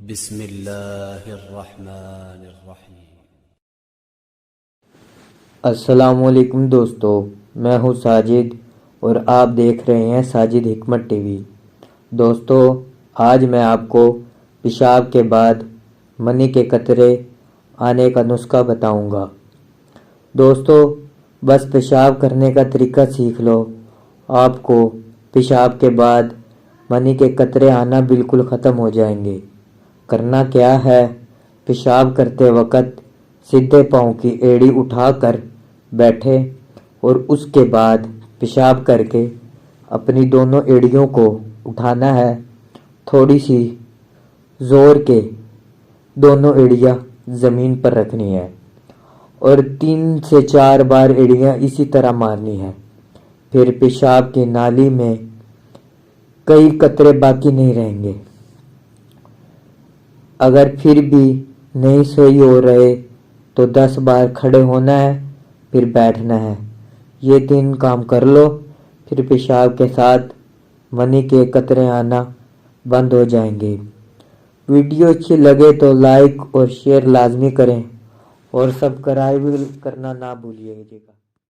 بسم اللہ الرحمن الرحیم۔ السلام علیکم دوستو، میں ہوں ساجد اور آپ دیکھ رہے ہیں ساجد حکمت ٹی وی۔ دوستو، آج میں آپ کو پیشاب کے بعد منی کے قطرے آنے کا نسخہ بتاؤں گا۔ دوستو، بس پیشاب کرنے کا طریقہ سیکھ لو، آپ کو پیشاب کے بعد منی کے قطرے آنا بالکل ختم ہو جائیں گے۔ کرنا کیا ہے، پیشاب کرتے وقت سیدھے پاؤں کی ایڑی اٹھا کر بیٹھے اور اس کے بعد پیشاب کر کے اپنی دونوں ایڑیوں کو اٹھانا ہے، تھوڑی سی زور کے دونوں ایڑیاں زمین پر رکھنی ہے اور 3 سے 4 بار ایڑیاں اسی طرح مارنی ہے۔ پھر پیشاب کی نالی میں کئی قطرے باقی نہیں رہیں گے۔ اگر پھر بھی نہیں صحیح ہو رہے تو 10 بار کھڑے ہونا ہے، پھر بیٹھنا ہے۔ یہ 3 کام کر لو، پھر پیشاب کے ساتھ منی کے قطرے آنا بند ہو جائیں گے۔ ویڈیو اچھی لگے تو لائک اور شیئر لازمی کریں اور سبسکرائب کرنا نہ بھولیے گا۔